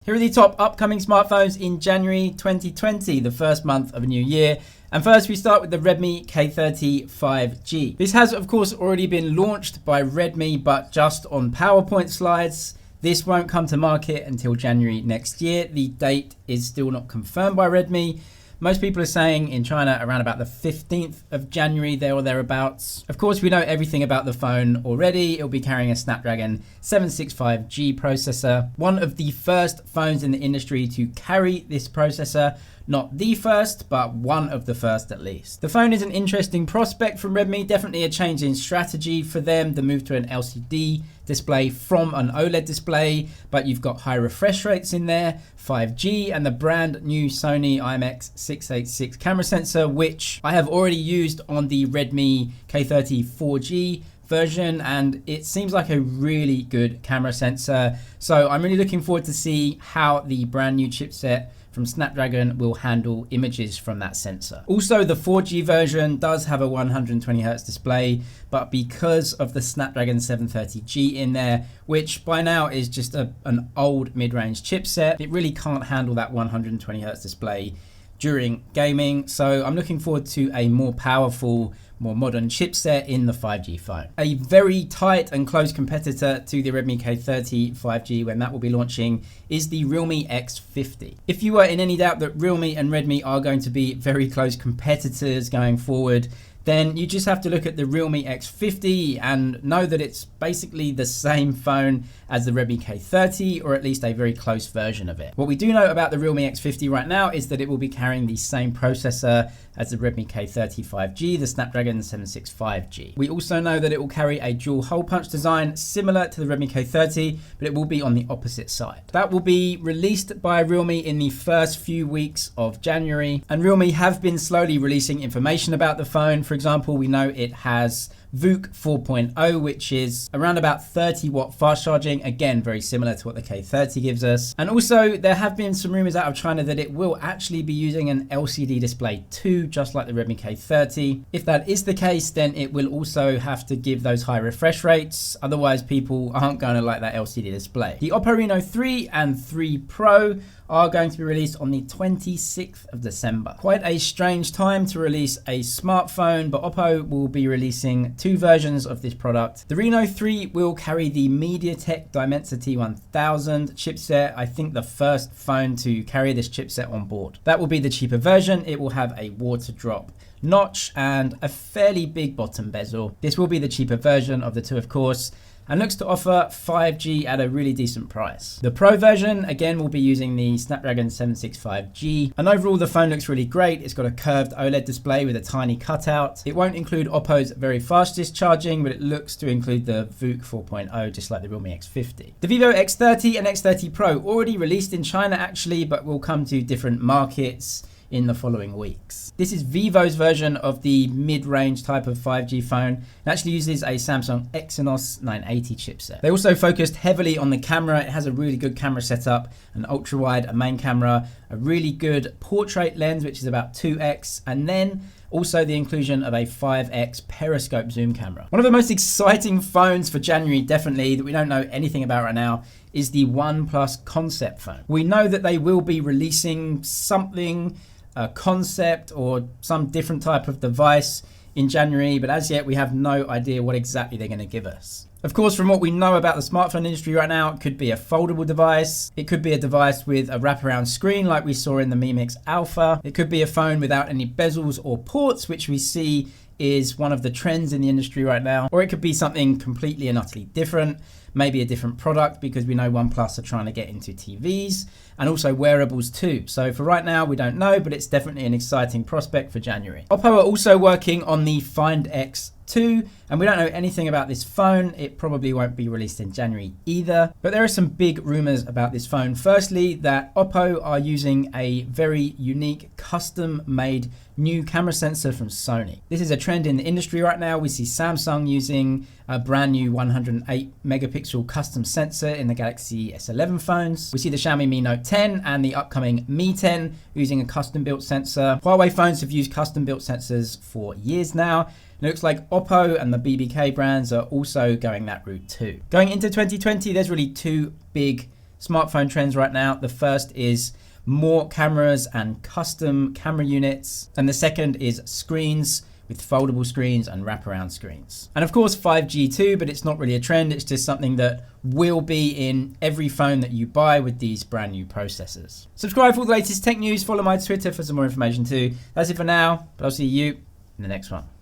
Here are the top upcoming smartphones in January 2020, the first month of a new year. And first we start with the Redmi K30 5G. This has of course already been launched by Redmi, but just on PowerPoint slides. This won't come to market until January next year. The date is still not confirmed by Redmi. Most people are saying in China around about the 15th of January, there or thereabouts. Of course, we know everything about the phone already. It'll be carrying a Snapdragon 765G processor. One of the first phones in the industry to carry this processor. Not the first, but one of the first at least. The phone is an interesting prospect from Redmi, definitely a change in strategy for them, the move to an LCD display from an OLED display, but you've got high refresh rates in there, 5G, and the brand new Sony IMX686 camera sensor, which I have already used on the Redmi K30 4G version, and it seems like a really good camera sensor. So I'm really looking forward to see how the brand new chipset from Snapdragon will handle images from that sensor. Also, the 4G version does have a 120Hz display, but because of the Snapdragon 730G in there, which by now is just an old mid-range chipset, it really can't handle that 120Hz display during gaming. So I'm looking forward to a more powerful, more modern chipset in the 5G phone. A very tight and close competitor to the Redmi K30 5G when that will be launching is the Realme X50. If you were in any doubt that Realme and Redmi are going to be very close competitors going forward, then you just have to look at the Realme X50 and know that it's basically the same phone as the Redmi K30, or at least a very close version of it. What we do know about the Realme X50 right now is that it will be carrying the same processor as the Redmi K30 5G, the Snapdragon 765G. We also know that it will carry a dual hole punch design similar to the Redmi K30, but it will be on the opposite side. That will be released by Realme in the first few weeks of January, and Realme have been slowly releasing information about the phone. For example, we know it has VOOC 4.0, which is around about 30 watt fast charging, again very similar to what the K30 gives us. And also there have been some rumors out of China that it will actually be using an LCD display too, just like the Redmi K30. If that is the case, then it will also have to give those high refresh rates, otherwise people aren't going to like that LCD display. The Oppo Reno 3 and 3 Pro are going to be released on the 26th of December. Quite a strange time to release a smartphone, but Oppo will be releasing two versions of this product. The Reno 3 will carry the MediaTek Dimensity 1000 chipset, I think the first phone to carry this chipset on board. That will be the cheaper version. It will have a water drop notch and a fairly big bottom bezel. This will be the cheaper version of the two, of course, and looks to offer 5G at a really decent price. The Pro version, again, will be using the Snapdragon 765G. And overall, the phone looks really great. It's got a curved OLED display with a tiny cutout. It won't include Oppo's very fast discharging, but it looks to include the VOOC 4.0, just like the Realme X50. The Vivo X30 and X30 Pro already released in China, actually, but will come to different markets in the following weeks. This is Vivo's version of the mid-range type of 5G phone. It actually uses a Samsung Exynos 980 chipset. They also focused heavily on the camera. It has a really good camera setup, an ultra-wide, a main camera, a really good portrait lens, which is about 2x, and then also the inclusion of a 5x periscope zoom camera. One of the most exciting phones for January, definitely, that we don't know anything about right now, is the OnePlus Concept phone. We know that they will be releasing something, a concept or some different type of device in January, but as yet we have no idea what exactly they're going to give us. Of course, from what we know about the smartphone industry right now, it could be a foldable device. It could be a device with a wraparound screen like we saw in the Mi Mix Alpha. It could be a phone without any bezels or ports, which we see is one of the trends in the industry right now. Or it could be something completely and utterly different, maybe a different product, because we know OnePlus are trying to get into TVs and also wearables too. So for right now, we don't know, but it's definitely an exciting prospect for January. Oppo are also working on the Find X2, and we don't know anything about this phone. It probably won't be released in January either, but there are some big rumors about this phone. Firstly, that Oppo are using a very unique custom-made new camera sensor from Sony. This is a trend in the industry right now. We see Samsung using a brand new 108 megapixel custom sensor in the Galaxy S11 phones. We see the Xiaomi Mi Note 10 and the upcoming Mi 10 using a custom built sensor. Huawei phones have used custom built sensors for years now. It looks like Oppo and the BBK brands are also going that route too. Going into 2020, there's really two big smartphone trends right now. The first is more cameras and custom camera units. And the second is screens with foldable screens and wraparound screens. And of course 5G too, but it's not really a trend. It's just something that will be in every phone that you buy with these brand new processors. Subscribe for all the latest tech news. Follow my Twitter for some more information too. That's it for now, but I'll see you in the next one.